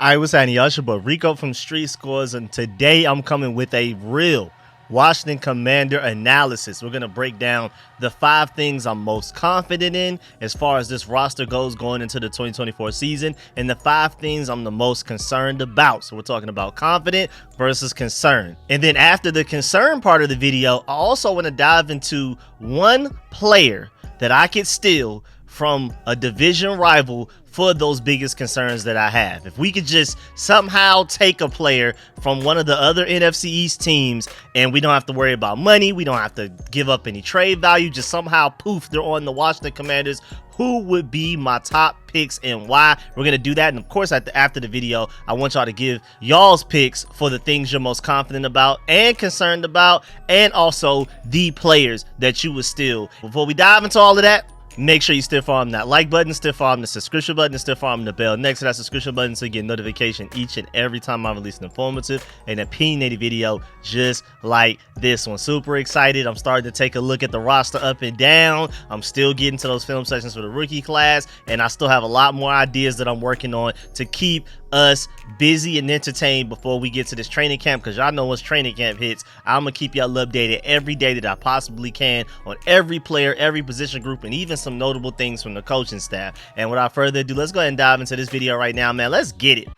I was saying Yasha, but Rico from RicoScores, and today I'm coming with a real Washington Commander analysis. We're going to break down the 5 things I'm most confident in as far as this roster goes going into the 2024 season, and the 5 things I'm the most concerned about. So we're talking about confident versus concern. And then after the concern part of the video, I also want to dive into one player that I could steal from a division rival for those biggest concerns that I have. If we could just somehow take a player from one of the other NFC East teams and we don't have to worry about money, we don't have to give up any trade value, just somehow poof, they're on the Washington Commanders, who would be my top picks and why? We're going to do that. And of course, after the video, I want y'all to give y'all's picks for the things you're most confident about and concerned about, and also the players that you would steal. Before we dive into all of that, make sure you stiff arm that like button, stiff arm the subscription button, and stiff arm the bell next to that subscription button so you get notification each and every time I release an informative and opinionated video just like this one. Super excited. I'm starting to take a look at the roster up and down. I'm still getting to those film sessions for the rookie class, and I still have a lot more ideas that I'm working on to keep us busy and entertained before we get to this training camp, because y'all know once training camp hits, I'm gonna keep y'all updated every day that I possibly can on every player, every position group, and even some notable things from the coaching staff. And without further ado, let's go ahead and dive into this video right now, man. Let's get it.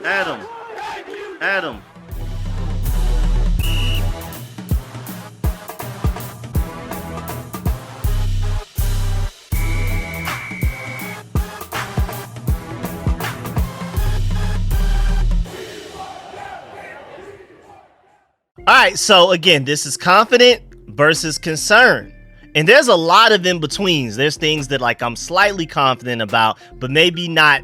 Adam. All right, so again, this is confident versus concern. And there's a lot of in-betweens. There's things that like I'm slightly confident about, but maybe not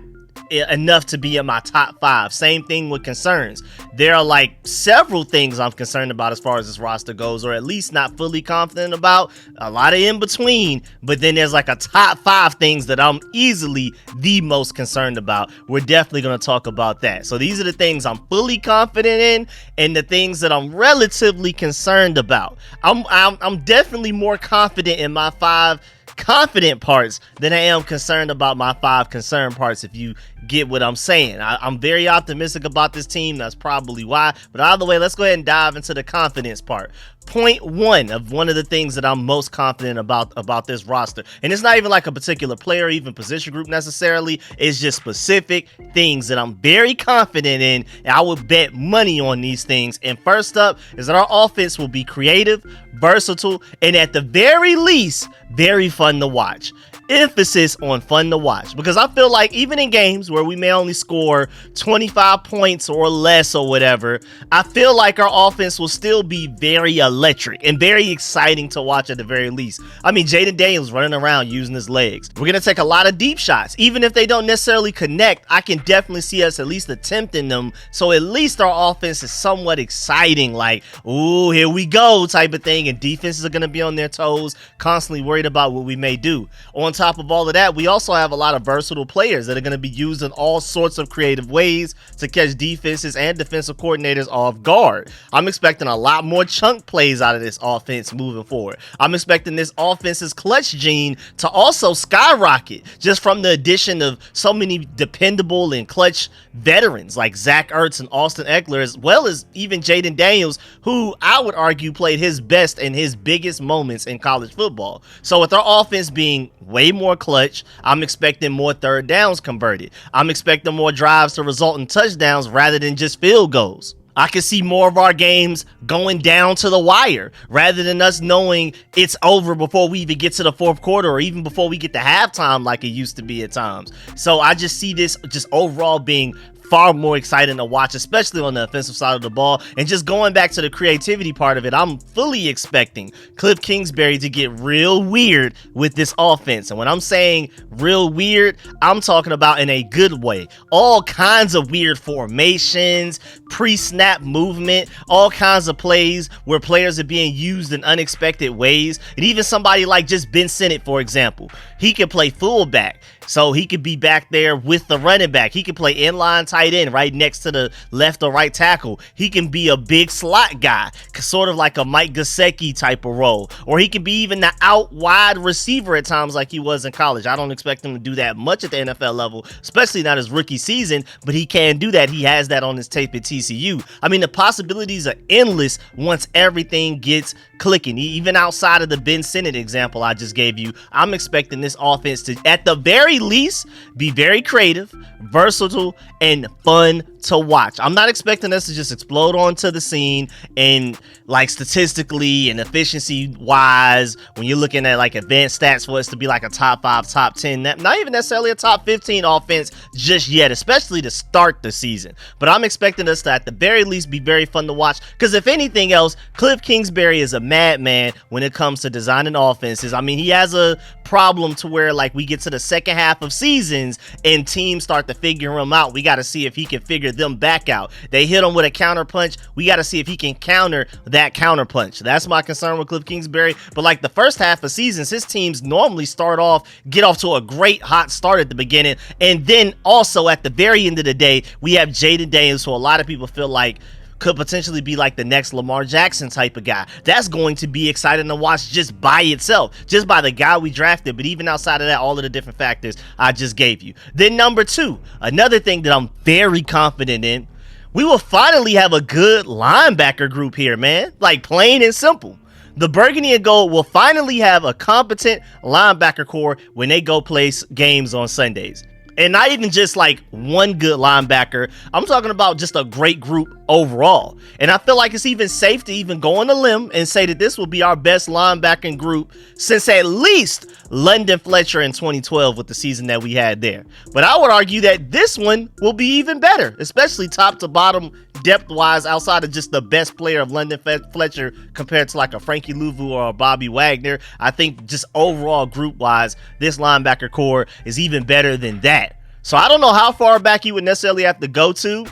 enough to be in my top 5. Same thing with concerns. There are like several things I'm concerned about as far as this roster goes, or at least not fully confident about. A lot of in between, but then there's like a top 5 things that I'm easily the most concerned about. We're definitely going to talk about that. So these are the things I'm fully confident in and the things that I'm relatively concerned about. I'm definitely more confident in my 5 confident parts than I am concerned about my 5 concern parts, if you get what I'm saying. I'm very optimistic about this team. That's probably why. But either way, let's go ahead and dive into the confidence part. Point 1 of one of the things that I'm most confident about this roster, and it's not even like a particular player or even position group necessarily, it's just specific things that I'm very confident in, and I would bet money on these things. And first up is that our offense will be creative, versatile, and at the very least, very fun to watch. Emphasis on fun to watch, because I feel like even in games where we may only score 25 points or less or whatever, I feel like our offense will still be very electric and very exciting to watch at the very least. I mean, Jaden Daniels running around using his legs. We're going to take a lot of deep shots. Even if they don't necessarily connect, I can definitely see us at least attempting them. So at least our offense is somewhat exciting, like, ooh, here we go type of thing. And defenses are going to be on their toes, constantly worried about what we may do. On top of all of that, we also have a lot of versatile players that are going to be used in all sorts of creative ways to catch defenses and defensive coordinators off guard. I'm expecting a lot more chunk plays out of this offense moving forward. I'm expecting this offense's clutch gene to also skyrocket just from the addition of so many dependable and clutch veterans like Zach Ertz and Austin Eckler, as well as even Jaden Daniels, who I would argue played his best and his biggest moments in college football. So with our offense being way more clutch, I'm expecting more third downs converted. I'm expecting more drives to result in touchdowns rather than just field goals. I can see more of our games going down to the wire rather than us knowing it's over before we even get to the 4th quarter or even before we get to halftime like it used to be at times. So I just see this just overall being far more exciting to watch, especially on the offensive side of the ball. And just going back to the creativity part of it, I'm fully expecting Cliff Kingsbury to get real weird with this offense. And when I'm saying real weird, I'm talking about in a good way. All kinds of weird formations, pre-snap movement, all kinds of plays where players are being used in unexpected ways. And even somebody like just Ben Sinnott, for example, he can play fullback. So he could be back there with the running back. He could play inline tight end right next to the left or right tackle. He can be a big slot guy, sort of like a Mike Gesicki type of role. Or he could be even the out wide receiver at times like he was in college. I don't expect him to do that much at the NFL level, especially not his rookie season, but he can do that. He has that on his tape at TCU. I mean, the possibilities are endless once everything gets clicking. Even outside of the Ben Sinnott example I just gave you, I'm expecting this offense to, at the very least, be very creative, versatile, and fun to watch. I'm not expecting us to just explode onto the scene and like statistically and efficiency wise, when you're looking at like advanced stats, for us to be like a top 5, top 10, not even necessarily a top 15 offense just yet, especially to start the season. But I'm expecting us to at the very least be very fun to watch, because if anything else, Cliff Kingsbury is a madman when it comes to designing offenses. I mean, he has a problem to where like we get to the second half of seasons and teams start to figure him out. We got to see if he can figure them back out. They hit him with a counter punch. We got to see if he can counter that counter punch. That's my concern with Cliff Kingsbury. But like the first half of seasons, his teams normally get off to a great hot start at the beginning. And then also at the very end of the day, we have Jaden Daniels, who a lot of people feel like could potentially be like the next Lamar Jackson type of guy. That's going to be exciting to watch just by itself, just by the guy we drafted. But even outside of that, all of the different factors I just gave you. Then number 2, another thing that I'm very confident in, we will finally have a good linebacker group here, man. Like plain and simple. The Burgundy and Gold will finally have a competent linebacker core when they go play games on Sundays. And not even just like one good linebacker. I'm talking about just a great group overall. And I feel like it's even safe to even go on a limb and say that this will be our best linebacking group since at least London Fletcher in 2012 with the season that we had there. But I would argue that this one will be even better, especially top to bottom depth-wise, outside of just the best player of London Fletcher compared to like a Frankie Louvu or a Bobby Wagner. I think just overall group-wise, this linebacker core is even better than that. So I don't know how far back you would necessarily have to go to,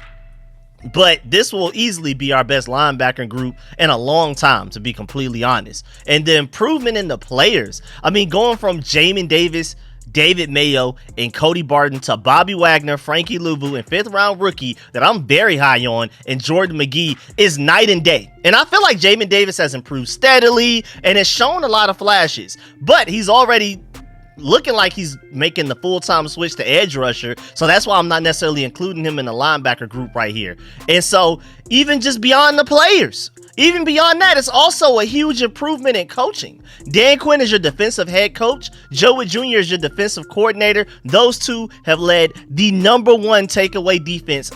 but this will easily be our best linebacker group in a long time, to be completely honest. And the improvement in the players, I mean, going from Jamin Davis, David Mayo, and Cody Barton to Bobby Wagner, Frankie Louvu, and 5th round rookie that I'm very high on, and Jordan McGee, is night and day. And I feel like Jamin Davis has improved steadily and has shown a lot of flashes, but he's already looking like he's making the full-time switch to edge rusher. So that's why I'm not necessarily including him in the linebacker group right here. And so even just beyond the players, even beyond that, it's also a huge improvement in coaching. Dan Quinn is your defensive head coach. Joe Witt Jr. is your defensive coordinator. Those two have led the number 1 takeaway defense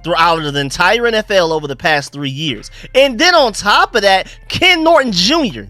throughout the entire NFL over the past 3 years. And then on top of that, Ken Norton Jr.,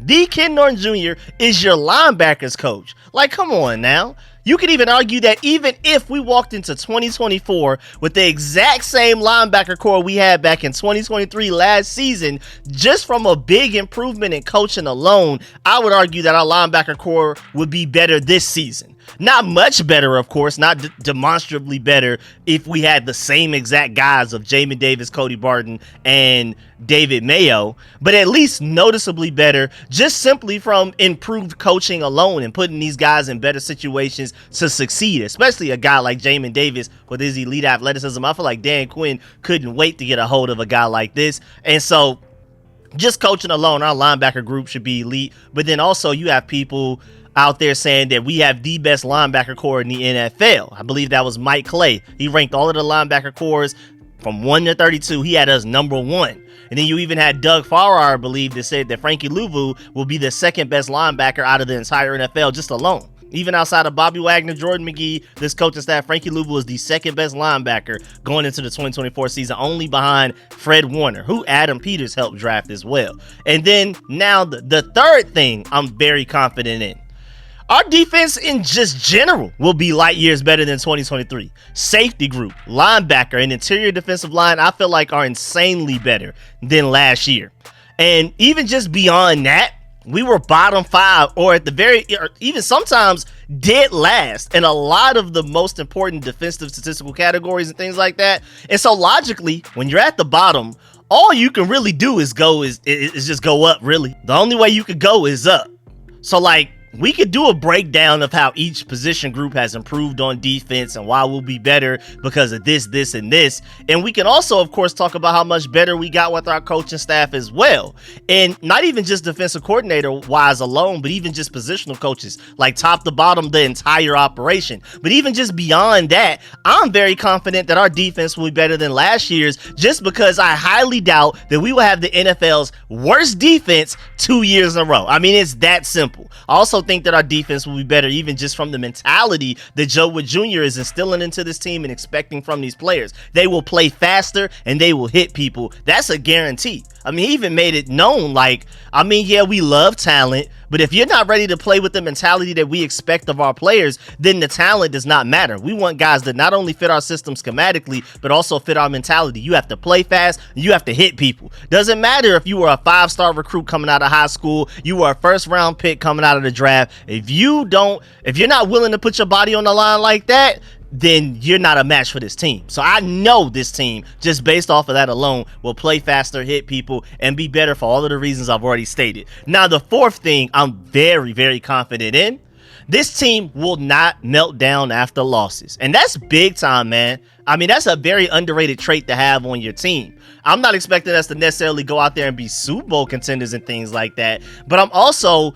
is your linebackers coach. Like, come on now. You could even argue that even if we walked into 2024 with the exact same linebacker core we had back in 2023 last season, just from a big improvement in coaching alone, I would argue that our linebacker core would be better this season. Not much better, of course, not demonstrably better if we had the same exact guys of Jamin Davis, Cody Barton, and David Mayo, but at least noticeably better just simply from improved coaching alone and putting these guys in better situations to succeed, especially a guy like Jamin Davis with his elite athleticism. I feel like Dan Quinn couldn't wait to get a hold of a guy like this. And so just coaching alone, our linebacker group should be elite. But then also you have people out there saying that we have the best linebacker core in the NFL. I believe that was Mike Clay. He ranked all of the linebacker cores from 1 to 32. He had us number 1. And then you even had Doug Farrar, I believe, that said that Frankie Louvu will be the second best linebacker out of the entire NFL just alone. Even outside of Bobby Wagner, Jordan McGee, this coaching staff, Frankie Louvu is the second best linebacker going into the 2024 season, only behind Fred Warner, who Adam Peters helped draft as well. And then now the third thing I'm very confident in. Our defense in just general will be light years better than 2023. Safety group, linebacker, and interior defensive line, I feel like are insanely better than last year. And even just beyond that, we were bottom 5 or at the very, or even sometimes dead last in a lot of the most important defensive statistical categories and things like that. And so logically, when you're at the bottom, all you can really do is just go up, really. The only way you could go is up. So like, we could do a breakdown of how each position group has improved on defense and why we'll be better because of this, this, and this. And we can also, of course, talk about how much better we got with our coaching staff as well. And not even just defensive coordinator wise alone, but even just positional coaches, like top to bottom, the entire operation. But even just beyond that, I'm very confident that our defense will be better than last year's, just because I highly doubt that we will have the NFL's worst defense 2 years in a row. I mean, it's that simple. I also think that our defense will be better even just from the mentality that Joe Wood Jr. is instilling into this team and expecting from these players. They will play faster and they will hit people. That's a guarantee. I mean, he even made it known, like, I mean, yeah, we love talent, but if you're not ready to play with the mentality that we expect of our players, then the talent does not matter. We want guys that not only fit our system schematically, but also fit our mentality. You have to play fast, you have to hit people. Doesn't matter if you were a 5-star recruit coming out of high school, you were a first-round pick coming out of the draft. If you're not willing to put your body on the line like that, then you're not a match for this team. So I know this team, just based off of that alone, will play faster, hit people, and be better for all of the reasons I've already stated. Now, the fourth thing I'm very, very confident in, this team will not melt down after losses. And that's big time, man. I mean, that's a very underrated trait to have on your team. I'm not expecting us to necessarily go out there and be Super Bowl contenders and things like that, but I'm also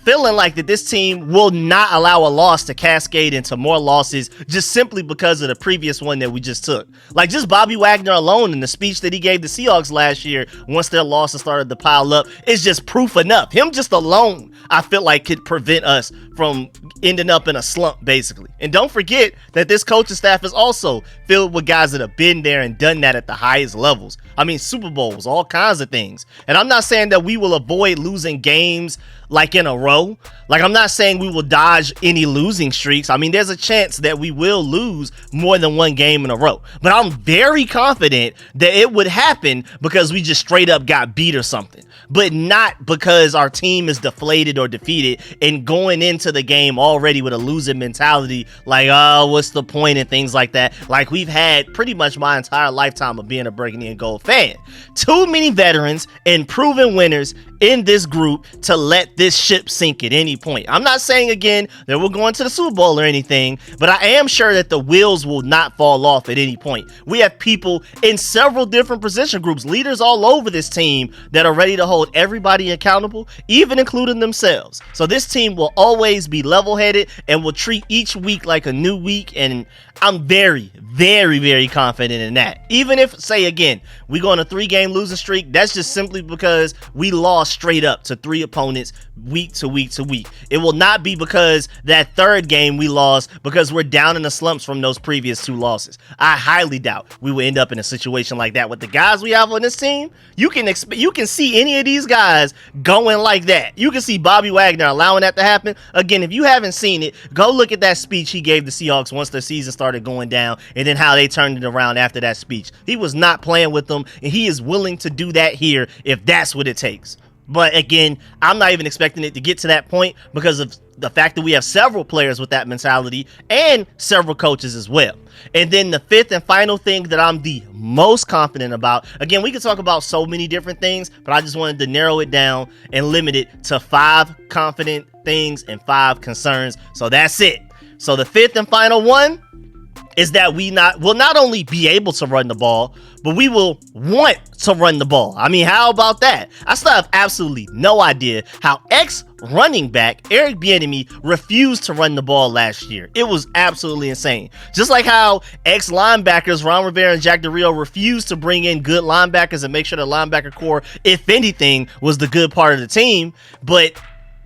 feeling like that this team will not allow a loss to cascade into more losses just simply because of the previous one that we just took. Like, just Bobby Wagner alone in the speech that he gave the Seahawks last year once their losses started to pile up is just proof enough. Him just alone, I feel like, could prevent us from ending up in a slump, basically. And don't forget that this coaching staff is also filled with guys that have been there and done that at the highest levels. I mean, Super Bowls, all kinds of things. And I'm not saying that we will avoid losing games like in a row. Like, I'm not saying we will dodge any losing streaks. I mean, there's a chance that we will lose more than one game in a row. But I'm very confident that it would happen because we just straight up got beat or something. But not because our team is deflated or defeated and going into the game already with a losing mentality, like, oh, what's the point, and things like that. Like we've had pretty much my entire lifetime of being a Burgundy and Gold fan. Too many veterans and proven winners in this group to let this ship sink at any point. I'm not saying again that we're going to the Super Bowl or anything, but I am sure that the wheels will not fall off at any point. We have people in several different position groups, leaders all over this team that are ready to hold everybody accountable, even including themselves. So this team will always be level-headed and will treat each week like a new week, and I'm very, very, very confident in that. Even if, say again, we go on a 3-game losing streak, that's just simply because we lost straight up to 3 opponents week to week to week. It will not be because that 3rd game we lost because we're down in the slumps from those previous 2 losses. I highly doubt we will end up in a situation like that with the guys we have on this team. You can see any of these guys going like that. You can see Bobby Wagner allowing that to happen. Again, if you haven't seen it, go look at that speech he gave the Seahawks once their season started going down, and then how they turned it around after that speech. He was not playing with them, and he is willing to do that here if that's what it takes. But again, I'm not even expecting it to get to that point because of the fact that we have several players with that mentality and several coaches as well. And then the 5th and final thing that I'm the most confident about, again, we could talk about so many different things, but I just wanted to narrow it down and limit it to 5 confident things and 5 concerns. So that's it. So the 5th and final one is that will not only be able to run the ball, but we will want to run the ball. I mean, how about that? I still have absolutely no idea how ex-running back Eric Bieniemy refused to run the ball last year. It was absolutely insane. Just like how ex-linebackers Ron Rivera and Jack Del Rio refused to bring in good linebackers and make sure the linebacker core, if anything, was the good part of the team. But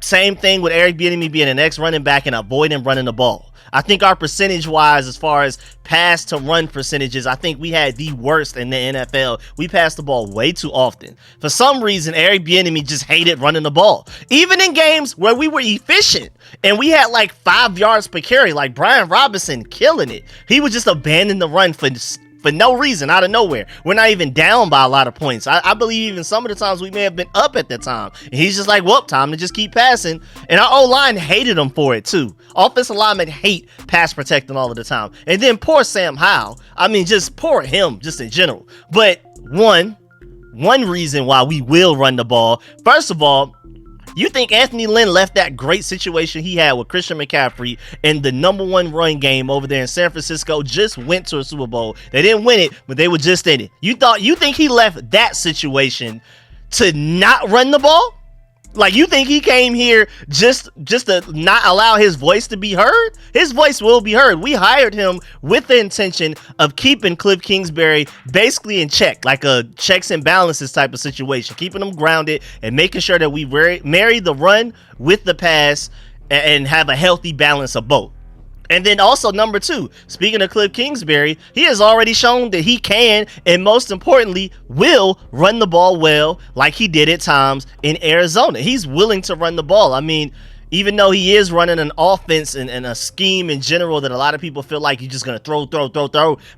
same thing with Eric Bieniemy being an ex-running back and avoiding running the ball. I think our percentage-wise, as far as pass to run percentages, I think we had the worst in the NFL. We passed the ball way too often. For some reason, Eric Bieniemy just hated running the ball. Even in games where we were efficient and we had like 5 yards per carry, like Brian Robinson killing it, he would just abandon the run for no reason, out of nowhere. We're not even down by a lot of points. I believe even some of the times we may have been up at that time. And he's just like, well, time to just keep passing. And our O-line hated him for it too. Offensive linemen hate pass protecting all of the time. And then poor Sam Howell. I mean, just poor him, just in general. But one reason why we will run the ball, first of all, You think Anthony Lynn left that great situation he had with Christian McCaffrey and the #1 run game over there in San Francisco, just went to a Super Bowl. They didn't win it, but they were just in it. You think he left that situation to not run the ball? Like, you think he came here just to not allow his voice to be heard? His voice will be heard. We hired him with the intention of keeping Cliff Kingsbury basically in check, like a checks and balances type of situation, keeping him grounded and making sure that we marry the run with the pass and have a healthy balance of both. And then also number 2, speaking of Cliff Kingsbury, he has already shown that he can, and most importantly, will run the ball well, like he did at times in Arizona. He's willing to run the ball. I mean, even though he is running an offense and a scheme in general that a lot of people feel like he's just going to throw,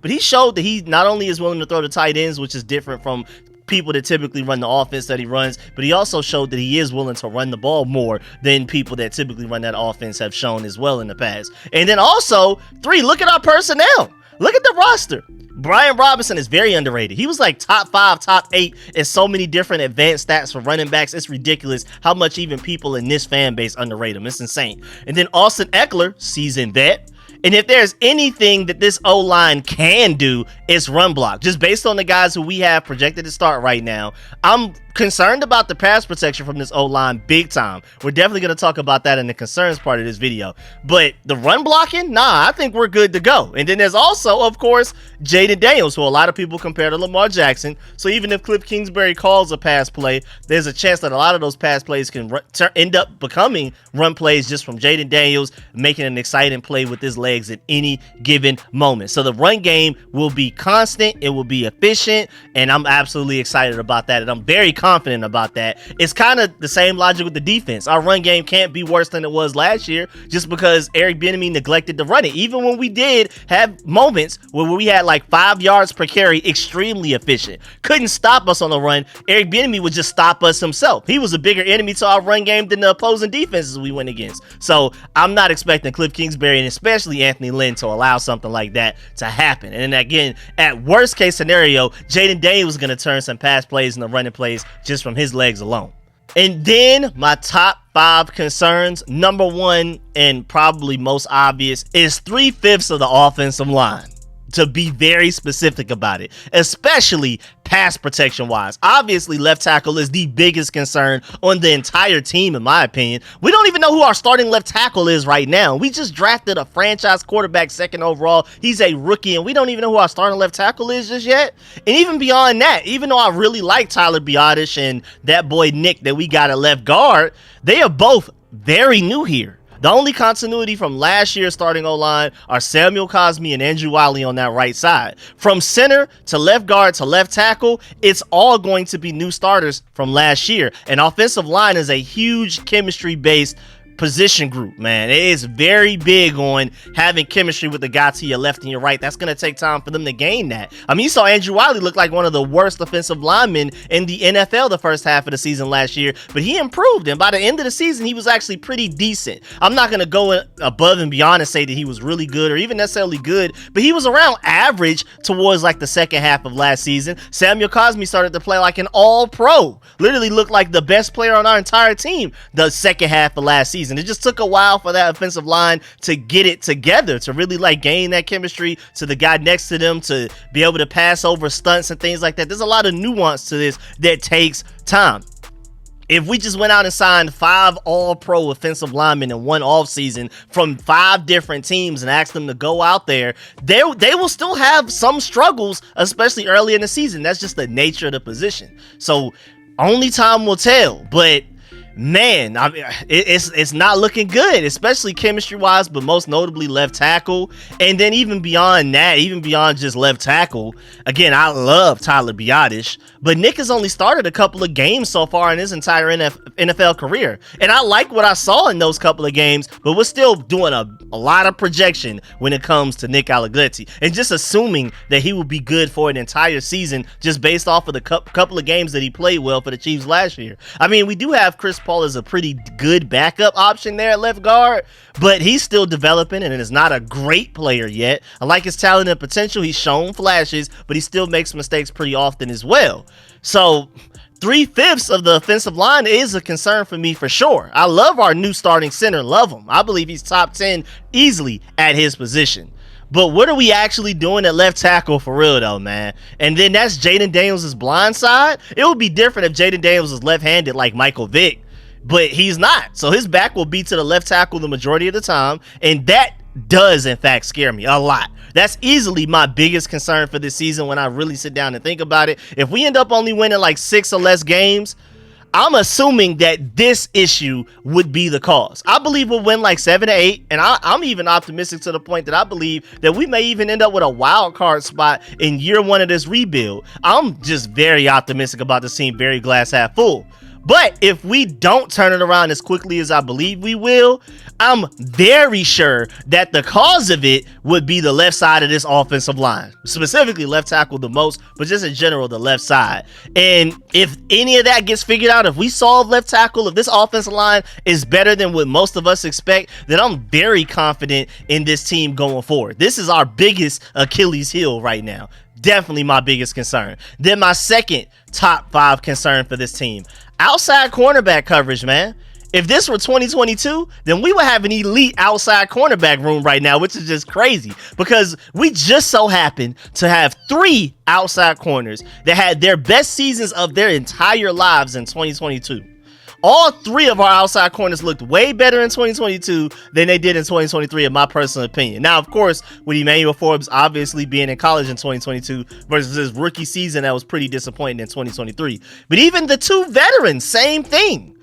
but he showed that he not only is willing to throw the tight ends, which is different from people that typically run the offense that he runs, but he also showed that he is willing to run the ball more than people that typically run that offense have shown as well in the past. And then also, 3, look at our personnel. Look at the roster. Brian Robinson is very underrated. He was like top 5, top 8 in so many different advanced stats for running backs. It's ridiculous how much even people in this fan base underrate him. It's insane. And then Austin Eckler, seasoned vet. And if there's anything that this O-line can do, it's run block. Just based on the guys who we have projected to start right now, I'm concerned about the pass protection from this O-line big time. We're definitely going to talk about that in the concerns part of this video. But the run blocking, nah, I think we're good to go. And then there's also, of course, Jaden Daniels, who a lot of people compare to Lamar Jackson. So even if Cliff Kingsbury calls a pass play, there's a chance that a lot of those pass plays can end up becoming run plays just from Jaden Daniels, making an exciting play with his legs at any given moment. So the run game will be constant, it will be efficient, and I'm absolutely excited about that, and I'm very confident about that. It's kind of the same logic with the defense. Our run game can't be worse than it was last year just because Eric Bieniemy neglected to run it. Even when we did have moments where we had like 5 yards per carry, extremely efficient, couldn't stop us on the run, Eric Bieniemy would just stop us himself. He was a bigger enemy to our run game than the opposing defenses we went against. So I'm not expecting Cliff Kingsbury and especially Anthony Lynn to allow something like that to happen. And again, at worst case scenario, Jaden Daniels was going to turn some pass plays into running plays just from his legs alone. And then my top 5 concerns, number 1 and probably most obvious, is 3/5 of the offensive line. To be very specific about it, especially pass protection wise. Obviously, left tackle is the biggest concern on the entire team, in my opinion. We don't even know who our starting left tackle is right now. We just drafted a franchise quarterback 2nd overall. He's a rookie, and we don't even know who our starting left tackle is just yet. And even beyond that, even though I really like Tyler Biadasz and that boy Nick that we got at left guard, they are both very new here. The only continuity from last year's starting O-line are Samuel Cosmi and Andrew Wiley on that right side. From center to left guard to left tackle, it's all going to be new starters from last year. And offensive line is a huge chemistry-based position group, man. It is very big on having chemistry with the guy to your left and your right. That's going to take time for them to gain that. I mean, you saw Andrew Wiley look like one of the worst offensive linemen in the NFL the first half of the season last year, but he improved, and by the end of the season, he was actually pretty decent. I'm not going to go above and beyond and say that he was really good or even necessarily good, but he was around average towards like the second half of last season. Samuel Cosmi started to play like an all-pro. Literally looked like the best player on our entire team the second half of last season. It just took a while for that offensive line to get it together, to really like gain that chemistry, to the guy next to them to be able to pass over stunts and things like that. There's a lot of nuance to this that takes time. If we just went out and signed 5 all-pro offensive linemen in one offseason from 5 different teams and asked them to go out there, they will still have some struggles, especially early in the season. That's just the nature of the position. So only time will tell, but man, I mean, it's not looking good, especially chemistry-wise, but most notably left tackle. And then even beyond that, even beyond just left tackle, again, I love Tyler Biadasz, but Nick has only started a couple of games so far in his entire NFL career. And I like what I saw in those couple of games, but we're still doing a lot of projection when it comes to Nick Allegretti. And just assuming that he will be good for an entire season just based off of the couple of games that he played well for the Chiefs last year. I mean, we do have Chris Paul as a pretty good backup option there at left guard, but he's still developing and is not a great player yet. I like his talent and potential. He's shown flashes, but he still makes mistakes pretty often as well. So 3/5 of the offensive line is a concern for me for sure. I love our new starting center, love him. I believe he's top 10 easily at his position. But what are we actually doing at left tackle for real though, man? And then that's Jaden Daniels' blind side. It would be different if Jaden Daniels was left-handed like Michael Vick, but he's not. So his back will be to the left tackle the majority of the time, and that does in fact scare me a lot. That's easily my biggest concern for this season when I really sit down and think about it. If we end up only winning like 6 or less games, I'm assuming that this issue would be the cause. I believe we'll win like 7 or 8, and I'm even optimistic to the point that I believe that we may even end up with a wild card spot in year 1 of this rebuild. I'm just very optimistic about this team, very glass half full. But if we don't turn it around as quickly as I believe we will, I'm very sure that the cause of it would be the left side of this offensive line, specifically left tackle the most, but just in general, the left side. And if any of that gets figured out, if we solve left tackle, if this offensive line is better than what most of us expect, then I'm very confident in this team going forward. This is our biggest Achilles heel right now. Definitely my biggest concern. Then my second top 5 concern for this team, outside cornerback coverage, man. If this were 2022, then we would have an elite outside cornerback room right now, which is just crazy because we just so happen to have 3 outside corners that had their best seasons of their entire lives in 2022. All 3 of our outside corners looked way better in 2022 than they did in 2023, in my personal opinion. Now, of course, with Emmanuel Forbes obviously being in college in 2022 versus his rookie season that was pretty disappointing in 2023. But even the 2 veterans, same thing.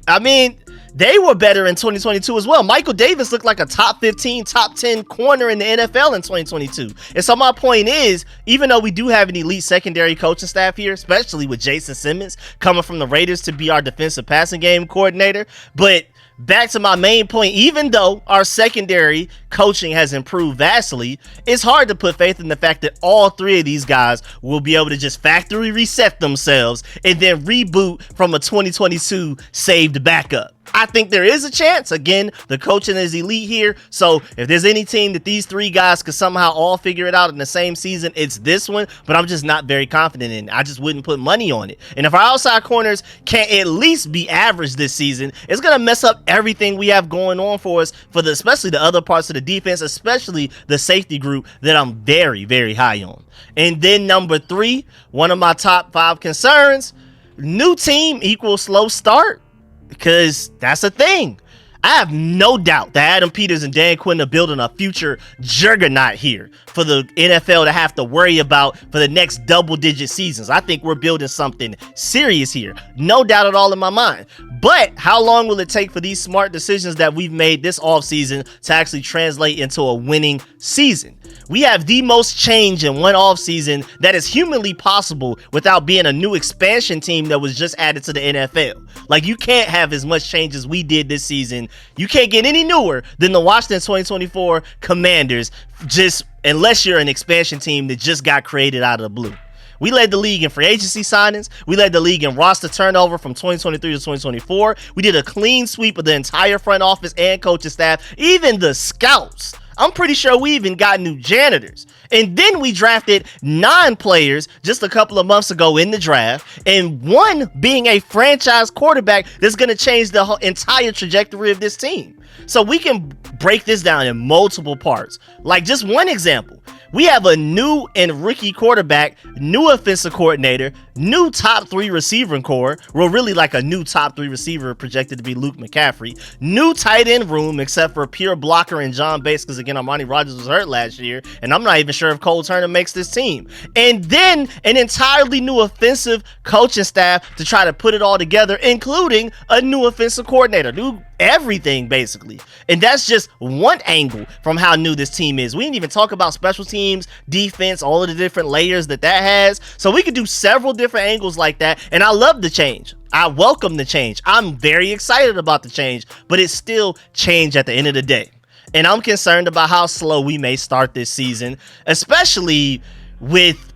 I mean, they were better in 2022 as well. Michael Davis looked like a top 15, top 10 corner in the NFL in 2022. And so my point is, even though we do have an elite secondary coaching staff here, especially with Jason Simmons coming from the Raiders to be our defensive passing game coordinator, but back to my main point, even though our secondary coaching has improved vastly, it's hard to put faith in the fact that all 3 of these guys will be able to just factory reset themselves and then reboot from a 2022 saved backup. I think there is a chance. Again, the coaching is elite here. So if there's any team that these 3 guys could somehow all figure it out in the same season, it's this one. But I'm just not very confident in it. I just wouldn't put money on it. And if our outside corners can't at least be average this season, it's going to mess up everything we have going on for us, especially the other parts of the defense, especially the safety group that I'm very, very high on. And then number 3, one of my top 5 concerns, new team equals slow start. Because that's a thing. I have no doubt that Adam Peters and Dan Quinn are building a future juggernaut here for the NFL to have to worry about for the next double-digit seasons. I think we're building something serious here. No doubt at all in my mind. But how long will it take for these smart decisions that we've made this offseason to actually translate into a winning season? We have the most change in one offseason that is humanly possible without being a new expansion team that was just added to the NFL. Like, you can't have as much change as we did this season. You can't get any newer than the Washington 2024 Commanders, just unless you're an expansion team that just got created out of the blue. We led the league in free agency signings. We led the league in roster turnover from 2023 to 2024. We did a clean sweep of the entire front office and coaching staff, even the scouts. I'm pretty sure we even got new janitors. And then we drafted 9 players just a couple of months ago in the draft, and one being a franchise quarterback that's going to change the whole entire trajectory of this team. So we can break this down in multiple parts. Like, just one example. We have a new and rookie quarterback, new offensive coordinator, new top 3 receiving core. Well, really like a new top 3 receiver projected to be Luke McCaffrey. New tight end room, except for Pure Blocker and John Bates, because again, Armani Rogers was hurt last year, and I'm not even sure if Cole Turner makes this team. And then an entirely new offensive coaching staff to try to put it all together, including a new offensive coordinator, new everything basically. And that's just one angle from how new this team is. We didn't even talk about special teams, defense, all of the different layers that has. So we could do several different angles like that, and I love the change. I welcome the change. I'm very excited about the change, but it's still change at the end of the day. And I'm concerned about how slow we may start this season, especially with,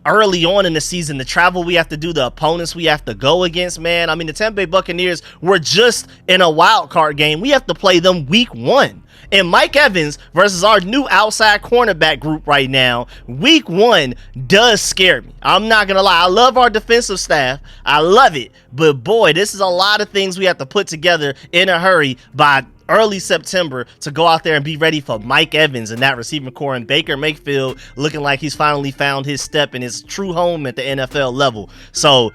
early on in the season, the travel we have to do, the opponents we have to go against, man. The Tampa Bay Buccaneers were just in a wild card game. We have to play them week 1. And Mike Evans versus our new outside cornerback group right now, week 1 does scare me. I'm not going to lie. I love our defensive staff. I love it. But boy, this is a lot of things we have to put together in a hurry by early September to go out there and be ready for Mike Evans and that receiving core, and Baker Mayfield looking like he's finally found his step and his true home at the NFL level. So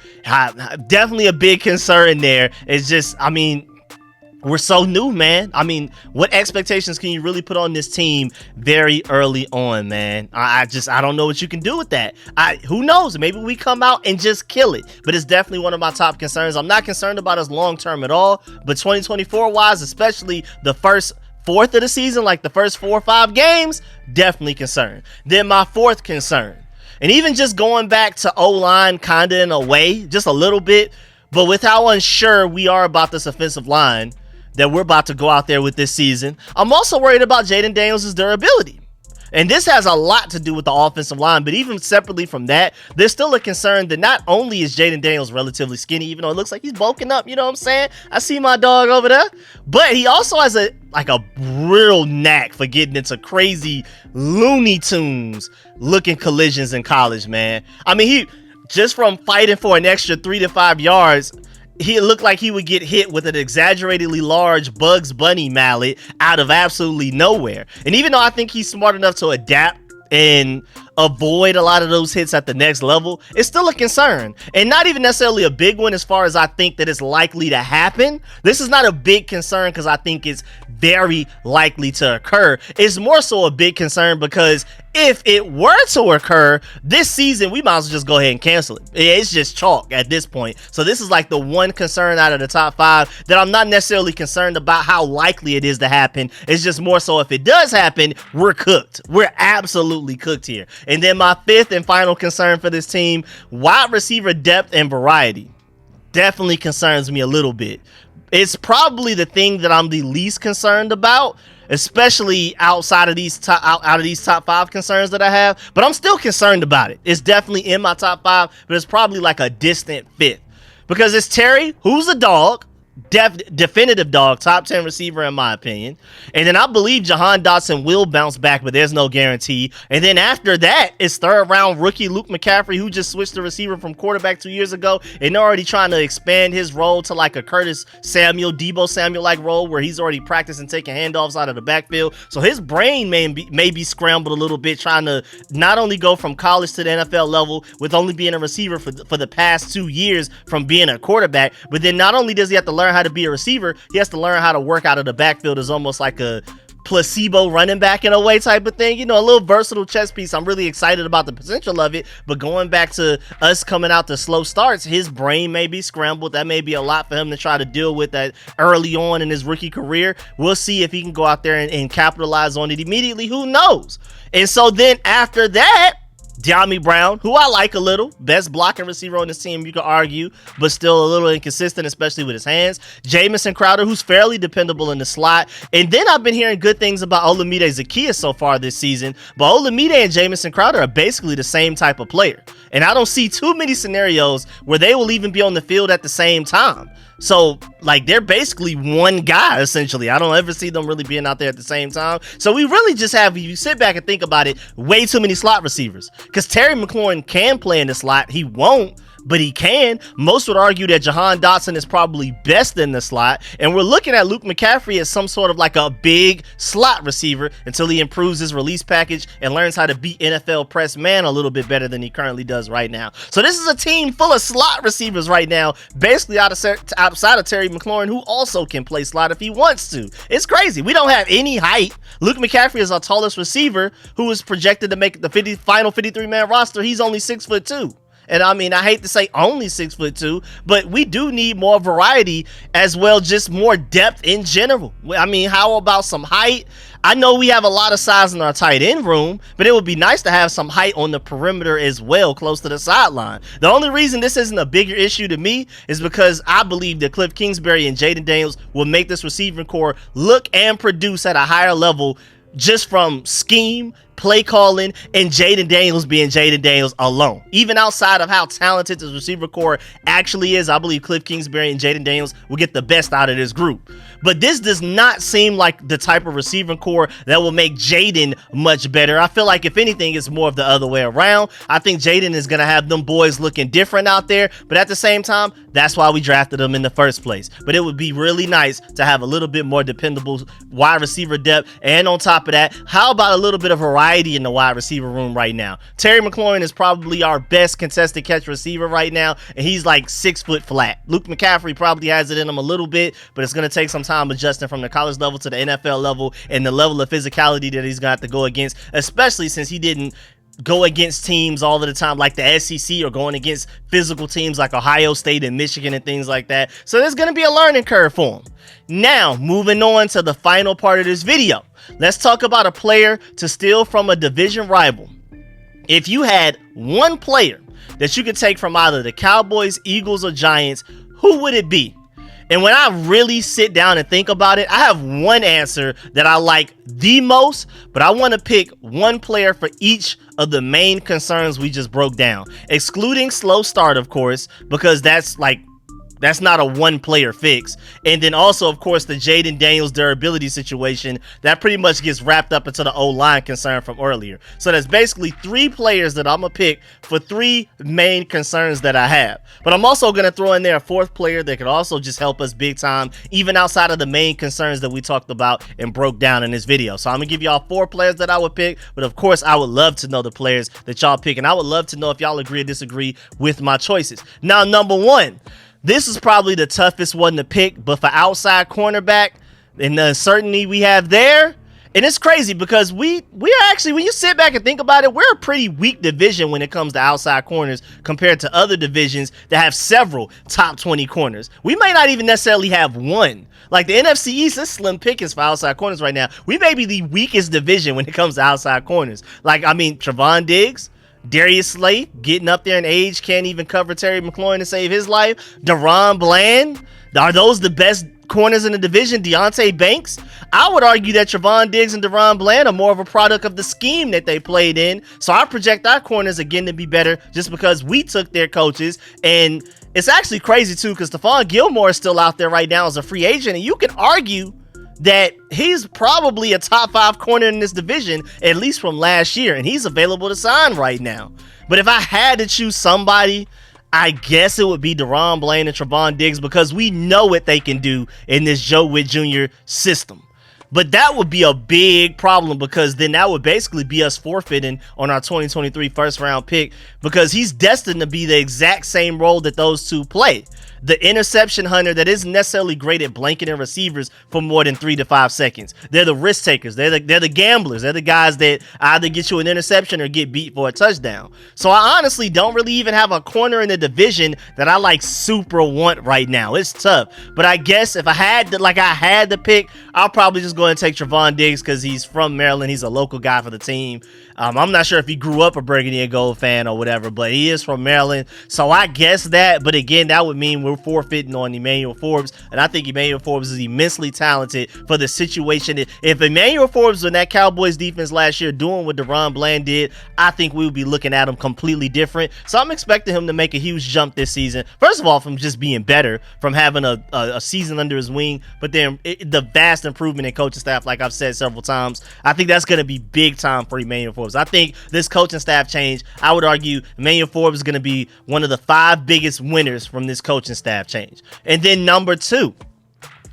definitely a big concern there. It's just, I mean, we're so new, man. I mean, what expectations can you really put on this team very early on, man? I don't know what you can do with that. Who knows? Maybe we come out and just kill it. But it's definitely one of my top concerns. I'm not concerned about us long term at all. But 2024 wise, especially the first fourth of the season, like the first 4 or 5 games, definitely concerned. Then my fourth concern, and even just going back to O-line kind of in a way, just a little bit, but with how unsure we are about this offensive line that we're about to go out there with this season, I'm also worried about Jaden Daniels' durability. And this has a lot to do with the offensive line, but even separately from that, there's still a concern that not only is Jaden Daniels relatively skinny, even though it looks like he's bulking up, you know what I'm saying? I see my dog over there. But he also has a real knack for getting into crazy Looney Tunes looking collisions in college, man. I mean, he just from fighting for an extra 3 to 5 yards, he looked like he would get hit with an exaggeratedly large Bugs Bunny mallet out of absolutely nowhere. And even though I think he's smart enough to adapt and avoid a lot of those hits at the next level, it's still a concern. And not even necessarily a big one as far as I think that it's likely to happen. This is not a big concern because I think it's very likely to occur. It's more so a big concern because if it were to occur this season, we might as well just go ahead and cancel it. It's just chalk at this point. So this is like the one concern out of the top 5 that I'm not necessarily concerned about how likely it is to happen. It's just more so if it does happen, we're cooked. We're absolutely cooked here. And then my 5th and final concern for this team, wide receiver depth and variety, definitely concerns me a little bit. It's probably the thing that I'm the least concerned about, especially outside of these top 5 concerns that I have, but I'm still concerned about it. It's definitely in my top 5, but it's probably like a distant 5th because it's Terry, who's a dog, definitive dog, top 10 receiver in my opinion. And then I believe Jahan Dotson will bounce back, but there's no guarantee. And then after that, it's 3rd round rookie Luke McCaffrey, who just switched the receiver from quarterback 2 years ago, and they're already trying to expand his role to like a Curtis Samuel, Debo Samuel like role where he's already practicing taking handoffs out of the backfield. So his brain may be scrambled a little bit, trying to not only go from college to the NFL level with only being a receiver for the past 2 years from being a quarterback, but then not only does he have to learn how to be a receiver, he has to learn how to work out of the backfield as almost like a placebo running back in a way type of thing. You know, a little versatile chess piece. I'm really excited about the potential of it, but going back to us coming out to slow starts, his brain may be scrambled. That may be a lot for him to try to deal with that early on in his rookie career. We'll see if he can go out there and capitalize on it immediately. Who knows? And so then after that, De'Ami Brown, who I like a little, best blocking receiver on this team, you could argue, but still a little inconsistent, especially with his hands. Jamison Crowder, who's fairly dependable in the slot. And then I've been hearing good things about Olamide Zaccheaus so far this season, but Olamide and Jamison Crowder are basically the same type of player. And I don't see too many scenarios where they will even be on the field at the same time. So, like, they're basically one guy, essentially. I don't ever see them really being out there at the same time. So we really just have, if you sit back and think about it, way too many slot receivers. Because Terry McLaurin can play in the slot. He won't, but he can. Most would argue that Jahan Dotson is probably best in the slot. And we're looking at Luke McCaffrey as some sort of like a big slot receiver until he improves his release package and learns how to beat NFL press man a little bit better than he currently does right now. So this is a team full of slot receivers right now, basically outside of Terry McLaurin, who also can play slot if he wants to. It's crazy. We don't have any height. Luke McCaffrey is our tallest receiver, who is projected to make the final 53-man roster. He's only 6'2". And I mean, I hate to say only 6'2", but we do need more variety as well, just more depth in general. I mean, how about some height? I know we have a lot of size in our tight end room, but it would be nice to have some height on the perimeter as well, close to the sideline. The only reason this isn't a bigger issue to me is because I believe that Cliff Kingsbury and Jaden Daniels will make this receiving core look and produce at a higher level just from scheme, play calling, and Jaden Daniels being Jaden Daniels alone. Even outside of how talented this receiver core actually is, I believe Cliff Kingsbury and Jaden Daniels will get the best out of this group. But this does not seem like the type of receiving core that will make Jaden much better. I feel like if anything, it's more of the other way around. I think Jaden is going to have them boys looking different out there, but at the same time, that's why we drafted them in the first place. But it would be really nice to have a little bit more dependable wide receiver depth. And on top of that, how about a little bit of variety in the wide receiver room right now? Terry McLaurin is probably our best contested catch receiver right now, and he's like 6 foot flat. Luke McCaffrey probably has it in him a little bit, but it's going to take some time adjusting from the college level to the NFL level and the level of physicality that he's going to have to go against, especially since he didn't go against teams all of the time like the SEC or going against physical teams like Ohio State and Michigan and things like that. So there's going to be a learning curve for him. Now, moving on to the final part of this video. Let's talk about a player to steal from a division rival. If you had one player that you could take from either the Cowboys, Eagles, or Giants, who would it be? And when I really sit down and think about it, I have one answer that I like the most, but I want to pick one player for each of the main concerns we just broke down, excluding slow start, of course, because that's not a one player fix. And then also, of course, the Jaden Daniels durability situation that pretty much gets wrapped up into the O-line concern from earlier. So that's basically 3 players that I'm going to pick for 3 main concerns that I have. But I'm also going to throw in there a 4th player that could also just help us big time, even outside of the main concerns that we talked about and broke down in this video. So I'm going to give y'all 4 players that I would pick. But of course, I would love to know the players that y'all pick. And I would love to know if y'all agree or disagree with my choices. Now, number 1. This is probably the toughest one to pick, but for outside cornerback and the uncertainty we have there, and it's crazy because we are actually, when you sit back and think about it, we're a pretty weak division when it comes to outside corners compared to other divisions that have several top 20 corners. We may not even necessarily have one. Like the NFC East is slim pickings for outside corners right now. We may be the weakest division when it comes to outside corners. Like, I mean, Trevon Diggs, Darius Slay, getting up there in age, can't even cover Terry McLaurin to save his life. Deron Bland, are those the best corners in the division? Deonte Banks? I would argue that Trevon Diggs and Deron Bland are more of a product of the scheme that they played in. So I project our corners again to be better just because we took their coaches. And it's actually crazy too because Stephon Gilmore is still out there right now as a free agent, and you can argue that he's probably a top 5 corner in this division, at least from last year, and he's available to sign right now. But if I had to choose somebody, I guess it would be Deron Bland and Trevon Diggs because we know what they can do in this Joe Witt Jr. system. But that would be a big problem because then that would basically be us forfeiting on our 2023 first round pick because he's destined to be the exact same role that those two play. The interception hunter that isn't necessarily great at blanketing receivers for more than 3 to 5 seconds. They're the risk takers. They're the gamblers. They're the guys that either get you an interception or get beat for a touchdown. So I honestly don't really even have a corner in the division that I like super want right now. It's tough. But I guess if I had to pick, I'll probably just go and take Trevon Diggs because he's from Maryland. He's a local guy for the team. I'm not sure if he grew up a Burgundy and Gold fan or whatever, but he is from Maryland. So I guess that, but again, that would mean we're forfeiting on Emmanuel Forbes, and I think Emmanuel Forbes is immensely talented for the situation. If Emmanuel Forbes was in that Cowboys defense last year doing what Deron Bland did, I think we would be looking at him completely different. So I'm expecting him to make a huge jump this season. First of all, from just being better, from having a season under his wing, but then the vast improvement in coaching staff, like I've said several times, I think that's going to be big time for Emmanuel Forbes. I think this coaching staff change, I would argue Emmanuel Forbes is going to be one of the 5 biggest winners from this coaching staff change. And then number 2,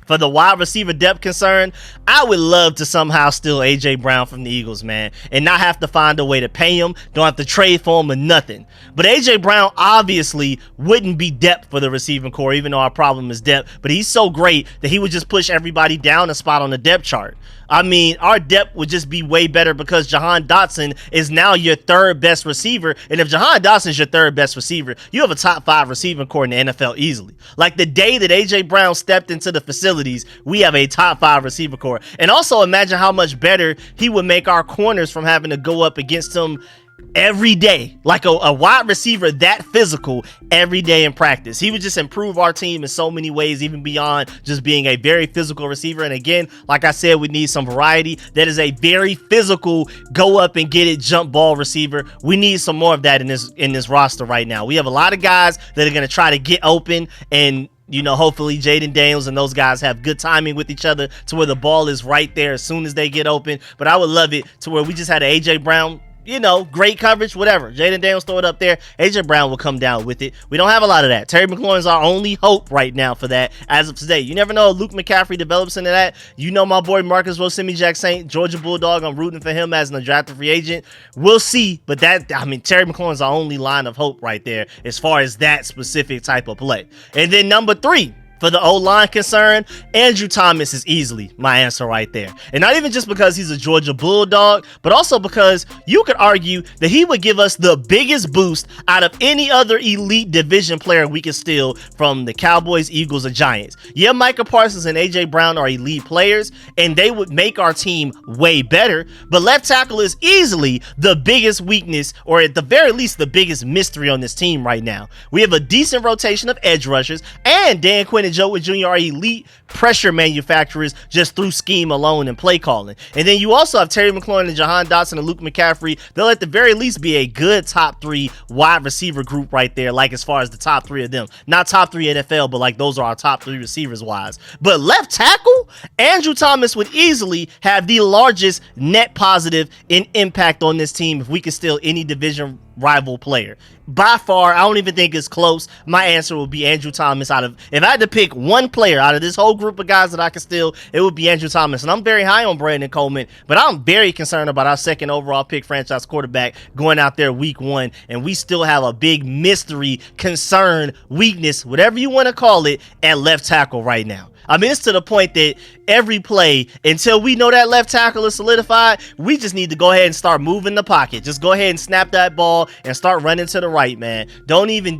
for the wide receiver depth concern, I would love to somehow steal A.J. Brown from the Eagles, man, and not have to find a way to pay him, don't have to trade for him or nothing. But A.J. Brown obviously wouldn't be depth for the receiving core, even though our problem is depth, but he's so great that he would just push everybody down a spot on the depth chart. I mean, our depth would just be way better because Jahan Dotson is now your 3rd best receiver. And if Jahan Dotson is your 3rd best receiver, you have a top 5 receiving core in the NFL easily. Like the day that A.J. Brown stepped into the facilities, we have a top 5 receiver core. And also imagine how much better he would make our corners from having to go up against him every day, like a wide receiver that physical every day in practice. He would just improve our team in so many ways, even beyond just being a very physical receiver. And again, like I said, we need some variety. That is a very physical, go up and get it jump ball receiver. We need some more of that in this roster right now. We have a lot of guys that are going to try to get open, and hopefully Jaden Daniels and those guys have good timing with each other to where the ball is right there as soon as they get open. But I would love it to where we just had an AJ Brown, great coverage, whatever. Jaden Daniels throw it up there. AJ Brown will come down with it. We don't have a lot of that. Terry McLaurin's our only hope right now for that as of today. You never know if Luke McCaffrey develops into that. My boy Marcus Rosemi-Jacksaint, Georgia Bulldog. I'm rooting for him as an undrafted free agent. We'll see. But Terry McLaurin's our only line of hope right there as far as that specific type of play. And then number 3. For the O-line concern, Andrew Thomas is easily my answer right there. And not even just because he's a Georgia Bulldog, but also because you could argue that he would give us the biggest boost out of any other elite division player we could steal from the Cowboys, Eagles, or Giants. Yeah, Micah Parsons and AJ Brown are elite players, and they would make our team way better, but left tackle is easily the biggest weakness, or at the very least, the biggest mystery on this team right now. We have a decent rotation of edge rushers, and Dan Quinn and Joe Wood Jr. are elite pressure manufacturers just through scheme alone and play calling. And then you also have Terry McLaurin and Jahan Dotson and Luke McCaffrey. They'll at the very least be a good top 3 wide receiver group right there, like as far as the top 3 of them. Not top 3 NFL, but like those are our top 3 receivers wise. But left tackle, Andrew Thomas would easily have the largest net positive in impact on this team if we could steal any division rival player. By far, I don't even think it's close. My answer would be Andrew Thomas. If I had to pick one player out of this whole group of guys that I could steal, it would be Andrew Thomas. And I'm very high on Brandon Coleman, but I'm very concerned about our second overall pick franchise quarterback going out there week 1, and we still have a big mystery, concern, weakness, whatever you want to call it, at left tackle right now. It's to the point that every play, until we know that left tackle is solidified, we just need to go ahead and start moving the pocket. Just go ahead and snap that ball and start running to the right, man. Don't even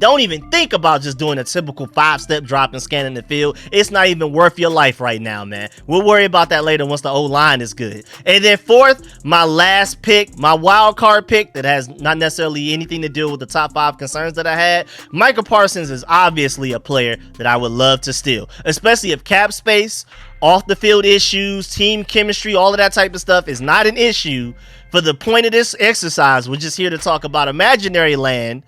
think about just doing a typical 5-step drop and scanning the field. It's not even worth your life right now, man. We'll worry about that later once the O-line is good. And then 4th, my last pick, my wild card pick that has not necessarily anything to do with the top 5 concerns that I had. Micah Parsons is obviously a player that I would love to steal, especially if cap space, off the field issues, team chemistry, all of that type of stuff is not an issue. For the point of this exercise, we're just here to talk about imaginary land.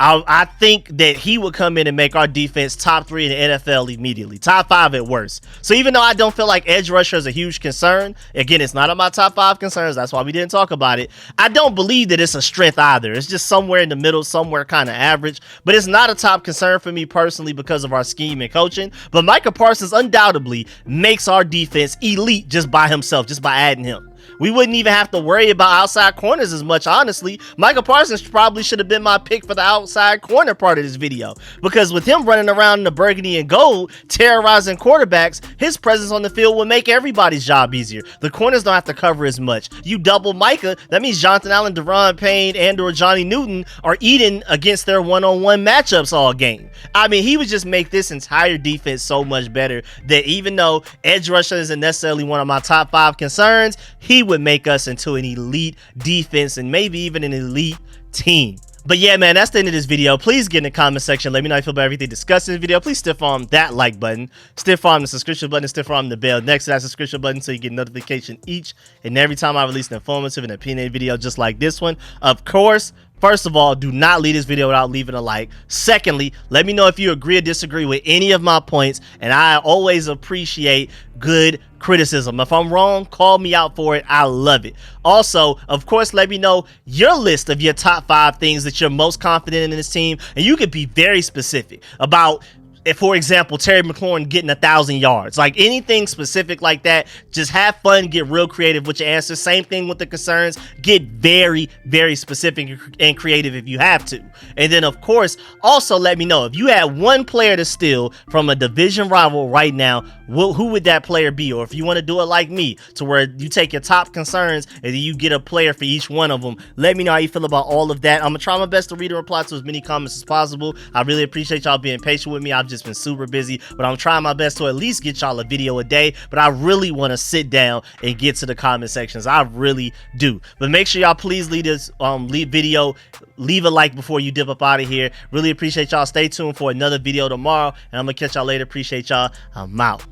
I think that he would come in and make our defense top 3 in the NFL immediately, top 5 at worst. So even though I don't feel like edge rusher is a huge concern, again, it's not on my top 5 concerns. That's why we didn't talk about it. I don't believe that it's a strength either. It's just somewhere in the middle, somewhere kind of average. But it's not a top concern for me personally because of our scheme and coaching. But Micah Parsons undoubtedly makes our defense elite just by himself, just by adding him. We wouldn't even have to worry about outside corners as much, honestly. Micah Parsons probably should have been my pick for the outside corner part of this video, because with him running around in the burgundy and gold, terrorizing quarterbacks, his presence on the field will make everybody's job easier. The corners don't have to cover as much. You double Micah, that means Jonathan Allen, Deron Payne, and or Johnny Newton are eating against their one-on-one matchups all game. He would just make this entire defense so much better that even though edge rusher isn't necessarily one of my top 5 concerns, he would make us into an elite defense and maybe even an elite team. But yeah, man, that's the end of this video. Please get in the comment section. Let me know how you feel about everything discussed in the video. Please stiff arm that like button, stiff arm the subscription button, stiff arm the bell next to that subscription button so you get notification each and every time I release an informative and opinionated video just like this one. Of course, first of all, do not leave this video without leaving a like. Secondly, let me know if you agree or disagree with any of my points, and I always appreciate good criticism. If I'm wrong, call me out for it. I love it. Also, of course, let me know your list of your top 5 things that you're most confident in this team, and you could be very specific about, if, for example, Terry McLaurin getting 1,000 yards, like anything specific like that. Just have fun, get real creative with your answers. Same thing with the concerns. Get very, very specific and creative if you have to. And then, of course, also let me know if you had one player to steal from a division rival right now, who would that player be? Or if you want to do it like me, to where you take your top concerns and then you get a player for each one of them. Let me know how you feel about all of that. I'm gonna try my best to read and reply to as many comments as possible. I really appreciate y'all being patient with me. I've just been super busy, but I'm trying my best to at least get y'all a video a day. But I really want to sit down and get to the comment sections. I really do. But make sure y'all please leave this video, leave a like before you dip up out of here. Really appreciate y'all. Stay tuned for another video tomorrow, and I'm gonna catch y'all later. Appreciate y'all. I'm out.